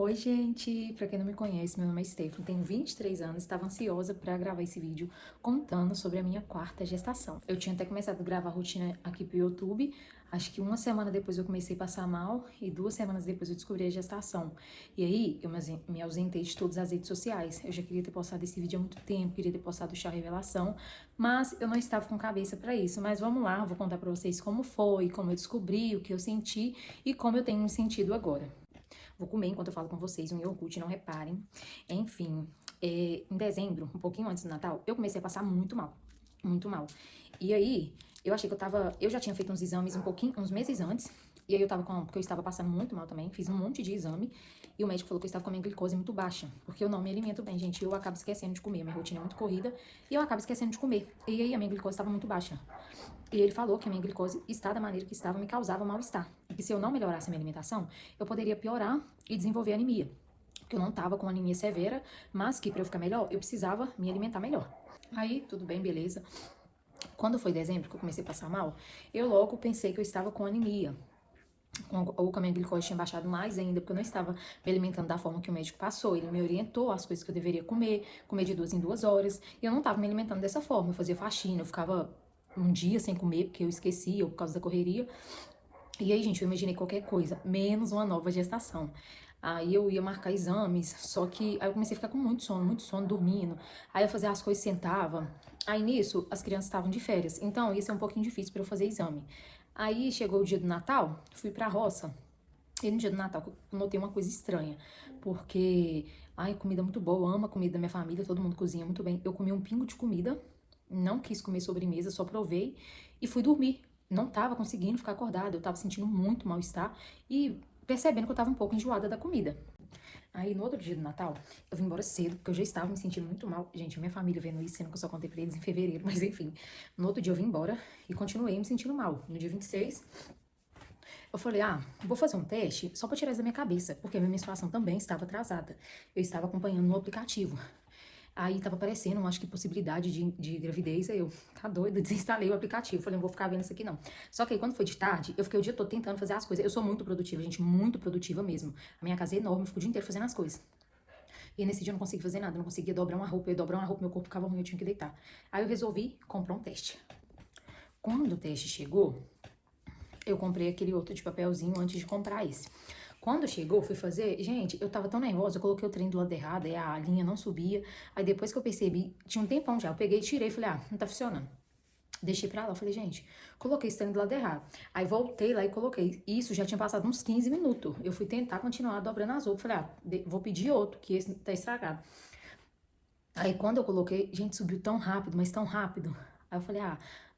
Oi, gente! Pra quem não me conhece, meu nome é Stephanie, tenho 23 anos, estava ansiosa pra gravar esse vídeo contando sobre a minha quarta gestação. Eu tinha até começado a gravar a rotina aqui pro YouTube, acho que uma semana depois eu comecei a passar mal e 2 semanas depois eu descobri a gestação. E aí eu me ausentei de todas as redes sociais. Eu já queria ter postado esse vídeo há muito tempo, queria ter postado o chá revelação, mas eu não estava com cabeça pra isso. Mas vamos lá, eu vou contar pra vocês como foi, como eu descobri, o que eu senti e como eu tenho me sentido agora. Vou comer enquanto eu falo com vocês um iogurte, não reparem. Enfim, em dezembro, um pouquinho antes do Natal, eu comecei a passar muito mal. Muito mal. E aí, eu achei que eu já tinha feito uns exames uns meses antes. E aí porque eu estava passando muito mal também, fiz um monte de exame. E o médico falou que eu estava com a minha glicose muito baixa. Porque eu não me alimento bem, gente. Eu acabo esquecendo de comer. A minha rotina é muito corrida. E eu acabo esquecendo de comer. E aí, a minha glicose estava muito baixa. E ele falou que a minha glicose está da maneira que estava, me causava mal-estar. E que se eu não melhorasse a minha alimentação, eu poderia piorar e desenvolver anemia. Porque eu não estava com anemia severa, mas que para eu ficar melhor, eu precisava me alimentar melhor. Aí, tudo bem, beleza. Quando foi dezembro que eu comecei a passar mal, eu logo pensei que eu estava com anemia. Ou que a minha glicose tinha baixado mais ainda, porque eu não estava me alimentando da forma que o médico passou. Ele me orientou as coisas que eu deveria comer de 2 em 2 horas. E eu não estava me alimentando dessa forma. Eu fazia faxina, eu ficava um dia sem comer, porque eu esquecia, ou por causa da correria. E aí, gente, eu imaginei qualquer coisa, menos uma nova gestação. Aí eu ia marcar exames, só que aí eu comecei a ficar com muito sono, dormindo. Aí eu fazia as coisas, sentava. Aí nisso, as crianças estavam de férias, então ia ser um pouquinho difícil para eu fazer exame. Aí chegou o dia do Natal, fui pra roça. E no dia do Natal eu notei uma coisa estranha, porque, ai, comida muito boa, eu amo a comida da minha família, todo mundo cozinha muito bem. Eu comi um pingo de comida, não quis comer sobremesa, só provei e fui dormir. Não tava conseguindo ficar acordada, eu tava sentindo muito mal-estar e percebendo que eu tava um pouco enjoada da comida. Aí, no outro dia do Natal, eu vim embora cedo, porque eu já estava me sentindo muito mal. Gente, minha família vendo isso, sendo que eu só contei pra eles em fevereiro, mas enfim. No outro dia eu vim embora e continuei me sentindo mal. No dia 26, eu falei, vou fazer um teste só pra tirar isso da minha cabeça, porque a minha menstruação também estava atrasada. Eu estava acompanhando no aplicativo. Aí tava aparecendo, acho que possibilidade de gravidez. Aí eu, tá doido, desinstalei o aplicativo. Falei, não vou ficar vendo isso aqui não. Só que aí quando foi de tarde, eu fiquei o dia todo tentando fazer as coisas. Eu sou muito produtiva, gente, muito produtiva mesmo. A minha casa é enorme, eu fico o dia inteiro fazendo as coisas. E aí, nesse dia eu não consegui fazer nada, eu não conseguia dobrar uma roupa. Eu ia dobrar uma roupa, meu corpo ficava ruim, eu tinha que deitar. Aí eu resolvi comprar um teste. Quando o teste chegou, eu comprei aquele outro de papelzinho antes de comprar esse. Quando chegou, fui fazer, gente, eu tava tão nervosa, eu coloquei o trem do lado errado, aí a linha não subia. Aí depois que eu percebi, tinha um tempão já, eu peguei e tirei, falei, não tá funcionando. Deixei pra lá, eu falei, gente, coloquei esse trem do lado errado. Aí voltei lá e coloquei. Isso já tinha passado uns 15 minutos. Eu fui tentar continuar dobrando as outras, falei, vou pedir outro, que esse tá estragado. Aí quando eu coloquei, gente, subiu tão rápido, mas tão rápido. Aí eu falei,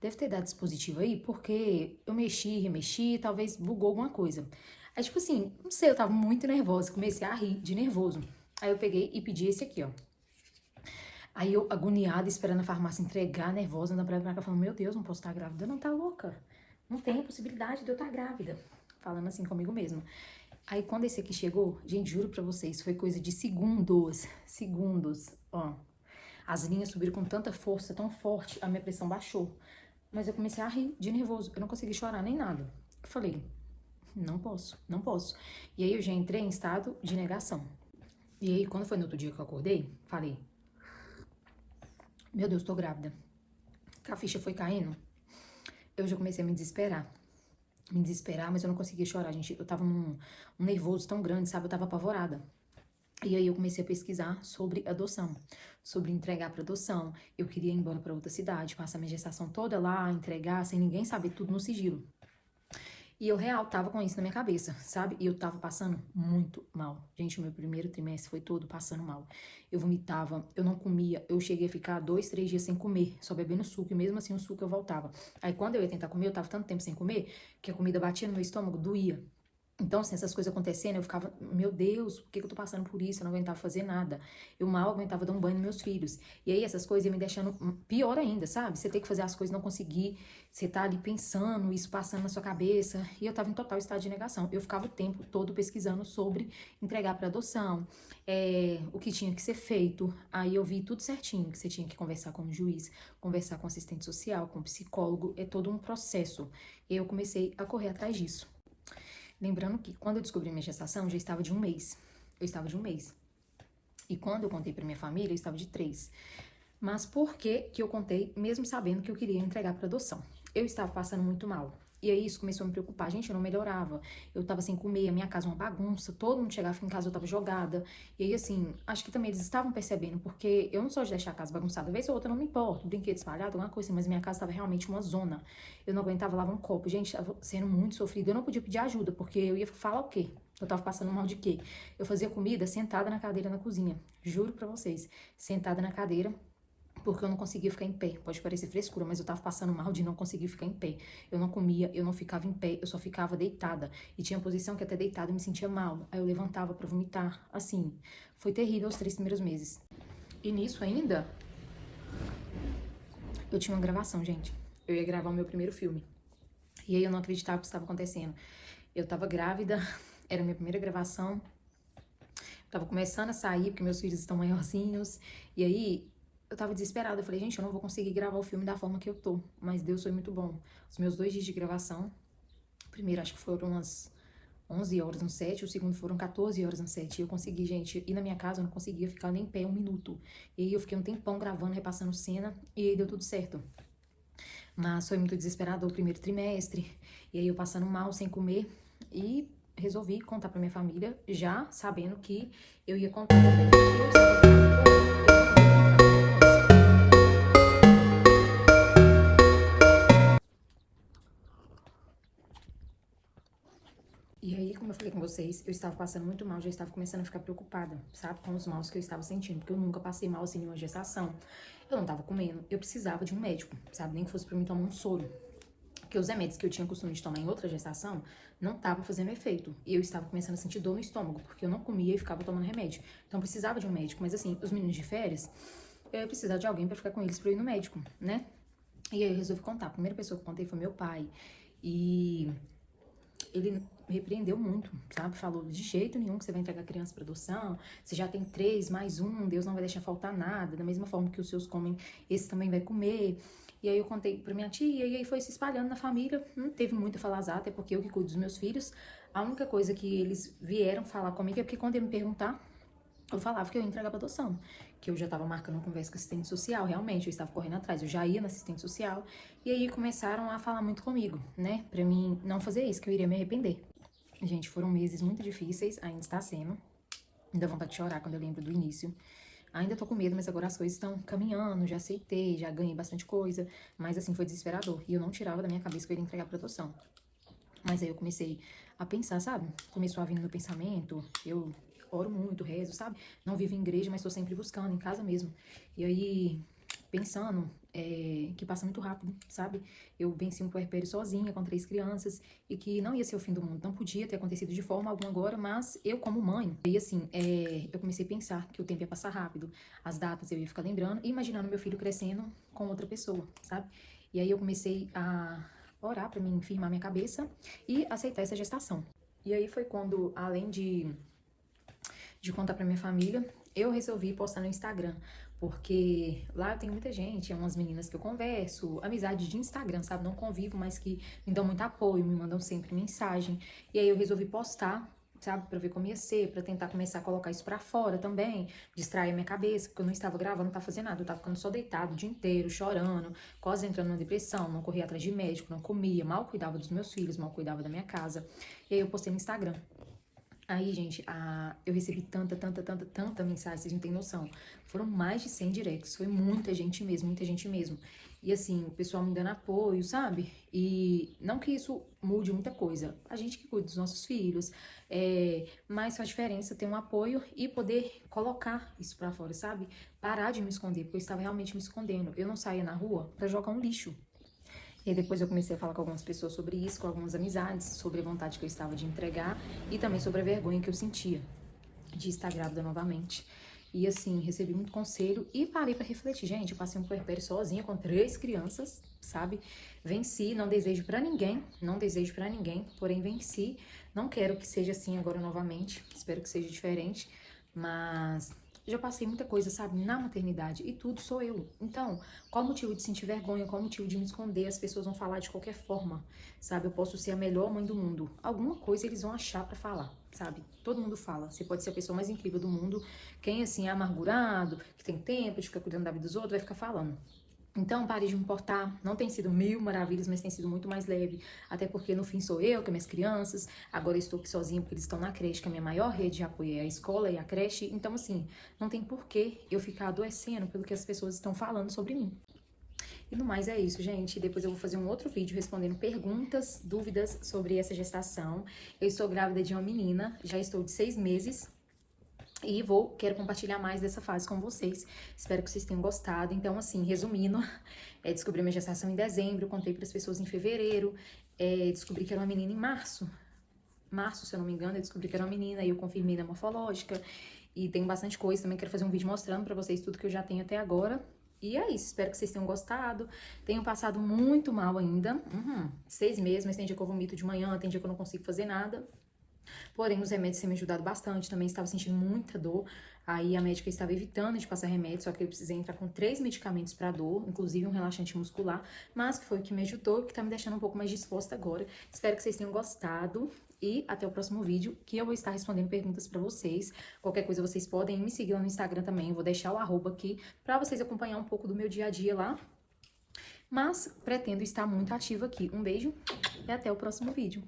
deve ter dado dispositivo aí, porque eu mexi, remexi, talvez bugou alguma coisa. Aí, tipo assim, não sei, eu tava muito nervosa, comecei a rir de nervoso. Aí eu peguei e pedi esse aqui, ó. Aí eu, agoniada, esperando a farmácia entregar, nervosa, andando pra cá, falando, meu Deus, não posso estar grávida, não, tá louca. Não tem possibilidade de eu estar grávida. Falando assim comigo mesma. Aí quando esse aqui chegou, gente, juro pra vocês, foi coisa de segundos, ó. As linhas subiram com tanta força, tão forte, a minha pressão baixou. Mas eu comecei a rir de nervoso, eu não consegui chorar nem nada. Eu falei, não posso, não posso. E aí eu já entrei em estado de negação. E aí, quando foi no outro dia que eu acordei, falei, meu Deus, tô grávida. Que a ficha foi caindo, eu já comecei a me desesperar. Me desesperar, mas eu não conseguia chorar, gente. Eu tava num nervoso tão grande, sabe? Eu tava apavorada. E aí eu comecei a pesquisar sobre adoção, sobre entregar para adoção. Eu queria ir embora para outra cidade, passar minha gestação toda lá, entregar, sem ninguém saber, tudo no sigilo. E eu real tava com isso na minha cabeça, sabe? E eu tava passando muito mal. Gente, o meu primeiro trimestre foi todo passando mal. Eu vomitava, eu não comia, eu cheguei a ficar 2, 3 dias sem comer, só bebendo suco, e mesmo assim o suco eu voltava. Aí quando eu ia tentar comer, eu tava tanto tempo sem comer, que a comida batia no meu estômago, doía. Então, assim, essas coisas acontecendo, eu ficava, meu Deus, por que eu tô passando por isso? Eu não aguentava fazer nada. Eu mal aguentava dar um banho nos meus filhos. E aí, essas coisas iam me deixando pior ainda, sabe? Você tem que fazer as coisas e não conseguir. Você tá ali pensando, isso passando na sua cabeça. E eu tava em total estado de negação. Eu ficava o tempo todo pesquisando sobre entregar para adoção, o que tinha que ser feito. Aí eu vi tudo certinho, que você tinha que conversar com o juiz, conversar com o assistente social, com o psicólogo. É todo um processo. E eu comecei a correr atrás disso. Lembrando que quando eu descobri minha gestação, já estava de um mês. eu estava de 1 mês. E quando eu contei pra minha família, eu estava de 3. Mas por que que eu contei, mesmo sabendo que eu queria entregar para adoção? Eu estava passando muito mal. E aí isso começou a me preocupar. Gente, eu não melhorava. Eu tava sem comer, a minha casa uma bagunça. Todo mundo chegava em casa, eu tava jogada. E aí, assim, acho que também eles estavam percebendo, porque eu não sou de deixar a casa bagunçada. Vez ou outra, não me importo. Brinquedo espalhado, alguma coisa assim. Mas minha casa tava realmente uma zona. Eu não aguentava lavar um copo. Gente, tava sendo muito sofrido. Eu não podia pedir ajuda, porque eu ia falar o quê? Eu tava passando mal de quê? Eu fazia comida sentada na cadeira na cozinha. Juro pra vocês. Sentada na cadeira, porque eu não conseguia ficar em pé. Pode parecer frescura, mas eu tava passando mal de não conseguir ficar em pé. Eu não comia, eu não ficava em pé, eu só ficava deitada. E tinha posição que até deitada eu me sentia mal. Aí eu levantava pra vomitar. Assim, foi terrível os 3 primeiros meses. E nisso ainda, eu tinha uma gravação, gente. Eu ia gravar o meu primeiro filme. E aí eu não acreditava que isso estava acontecendo. Eu tava grávida, era a minha primeira gravação. Tava começando a sair, porque meus filhos estão maiorzinhos. E aí, eu tava desesperada. Eu falei, gente, eu não vou conseguir gravar o filme da forma que eu tô. Mas Deus foi muito bom. Os meus 2 dias de gravação, o primeiro acho que foram umas 11 horas no set, o segundo foram 14 horas no set. E eu consegui, gente, ir na minha casa, eu não conseguia ficar nem em pé 1 minuto. E aí eu fiquei um tempão gravando, repassando cena, e aí deu tudo certo. Mas foi muito desesperador o primeiro trimestre. E aí eu passando mal, sem comer. E resolvi contar pra minha família, já sabendo que eu ia contar também. Que eu estava grávida, porém, eu não ia E aí, como eu falei com vocês, eu estava passando muito mal, já estava começando a ficar preocupada, sabe? Com os maus que eu estava sentindo, porque eu nunca passei mal assim em uma gestação. Eu não tava comendo, eu precisava de um médico, sabe? Nem que fosse pra mim tomar um soro. Porque os remédios que eu tinha costume de tomar em outra gestação não estavam fazendo efeito. E eu estava começando a sentir dor no estômago, porque eu não comia e ficava tomando remédio. Então eu precisava de um médico. Mas assim, os meninos de férias, eu ia precisar de alguém pra ficar com eles pra eu ir no médico, né? E aí eu resolvi contar. A primeira pessoa que eu contei foi meu pai. E ele me repreendeu muito, sabe? Falou, de jeito nenhum que você vai entregar criança para adoção, você já tem 3 mais 1, Deus não vai deixar faltar nada, da mesma forma que os seus comem, esse também vai comer. E aí eu contei pra minha tia, e aí foi se espalhando na família, não teve muito a falazar, até porque eu que cuido dos meus filhos. A única coisa que eles vieram falar comigo é porque quando ele me perguntar, eu falava que eu ia entregar pra adoção, que eu já tava marcando uma conversa com assistente social, realmente, eu estava correndo atrás, eu já ia na assistente social, e aí começaram a falar muito comigo, né, pra mim não fazer isso, que eu iria me arrepender. Gente, foram meses muito difíceis, ainda está sendo, me dá vontade de chorar quando eu lembro do início. Ainda tô com medo, mas agora as coisas estão caminhando, já aceitei, já ganhei bastante coisa, mas assim, foi desesperador, e eu não tirava da minha cabeça que eu iria entregar pra adoção. Mas aí eu comecei a pensar, sabe? Começou a vir no meu pensamento, eu oro muito, rezo, sabe? Não vivo em igreja, mas tô sempre buscando, em casa mesmo. E aí, pensando que passa muito rápido, sabe? Eu venci um puerpério sozinha, com 3 crianças, e que não ia ser o fim do mundo. Não podia ter acontecido de forma alguma agora, mas eu como mãe, e assim, eu comecei a pensar que o tempo ia passar rápido, as datas eu ia ficar lembrando, e imaginando meu filho crescendo com outra pessoa, sabe? E aí eu comecei a orar pra mim firmar minha cabeça e aceitar essa gestação. E aí foi quando, além de contar pra minha família, eu resolvi postar no Instagram, porque lá eu tenho muita gente, é umas meninas que eu converso, amizade de Instagram, sabe? Não convivo, mas que me dão muito apoio, me mandam sempre mensagem. E aí eu resolvi postar, sabe? Pra ver como ia ser, pra tentar começar a colocar isso pra fora também, distrair a minha cabeça, porque eu não estava gravando, não estava fazendo nada, eu tava ficando só deitado o dia inteiro, chorando, quase entrando numa depressão, não corria atrás de médico, não comia, mal cuidava dos meus filhos, mal cuidava da minha casa. E aí eu postei no Instagram. Aí, gente, eu recebi tanta mensagem, vocês não têm noção. Foram mais de 100 directs, foi muita gente mesmo, muita gente mesmo. E assim, o pessoal me dando apoio, sabe? E não que isso mude muita coisa, a gente que cuida dos nossos filhos, mas faz diferença ter um apoio e poder colocar isso pra fora, sabe? Parar de me esconder, porque eu estava realmente me escondendo. Eu não saía na rua pra jogar um lixo. E aí depois eu comecei a falar com algumas pessoas sobre isso, com algumas amizades, sobre a vontade que eu estava de entregar e também sobre a vergonha que eu sentia de estar grávida novamente. E assim, recebi muito conselho e parei pra refletir. Gente, eu passei um puerpério sozinha com 3 crianças, sabe? Venci, não desejo pra ninguém, não desejo pra ninguém, porém venci. Não quero que seja assim agora novamente, espero que seja diferente, mas já passei muita coisa, sabe, na maternidade, e tudo sou eu. Então, qual o motivo de sentir vergonha, qual o motivo de me esconder? As pessoas vão falar de qualquer forma, sabe? Eu posso ser a melhor mãe do mundo. Alguma coisa eles vão achar pra falar, sabe? Todo mundo fala. Você pode ser a pessoa mais incrível do mundo. Quem, assim, é amargurado, que tem tempo de ficar cuidando da vida dos outros, vai ficar falando. Então, pare de me importar. Não tem sido mil maravilhas, mas tem sido muito mais leve. Até porque, no fim, sou eu, com minhas crianças. Agora eu estou aqui sozinha porque eles estão na creche, que a minha maior rede de apoio é a escola e a creche. Então, assim, não tem porquê eu ficar adoecendo pelo que as pessoas estão falando sobre mim. E no mais é isso, gente. Depois eu vou fazer um outro vídeo respondendo perguntas, dúvidas sobre essa gestação. Eu estou grávida de uma menina, já estou de 6 meses. E quero compartilhar mais dessa fase com vocês. Espero que vocês tenham gostado. Então, assim, resumindo, descobri minha gestação em dezembro, contei para as pessoas em fevereiro, descobri que era uma menina em março. Março, se eu não me engano, eu descobri que era uma menina e eu confirmei na morfológica. E tem bastante coisa, também quero fazer um vídeo mostrando para vocês tudo que eu já tenho até agora. E é isso, espero que vocês tenham gostado. Tenho passado muito mal ainda. 6 meses, mas tem dia que eu vomito de manhã, tem dia que eu não consigo fazer nada. Porém, os remédios têm me ajudado bastante, também estava sentindo muita dor. Aí a médica estava evitando de passar remédio, só que eu precisei entrar com 3 medicamentos para dor, inclusive um relaxante muscular, mas que foi o que me ajudou e que tá me deixando um pouco mais disposta agora. Espero que vocês tenham gostado e até o próximo vídeo, que eu vou estar respondendo perguntas para vocês. Qualquer coisa vocês podem me seguir lá no Instagram também, eu vou deixar o arroba aqui para vocês acompanhar um pouco do meu dia a dia lá. Mas pretendo estar muito ativa aqui. Um beijo e até o próximo vídeo.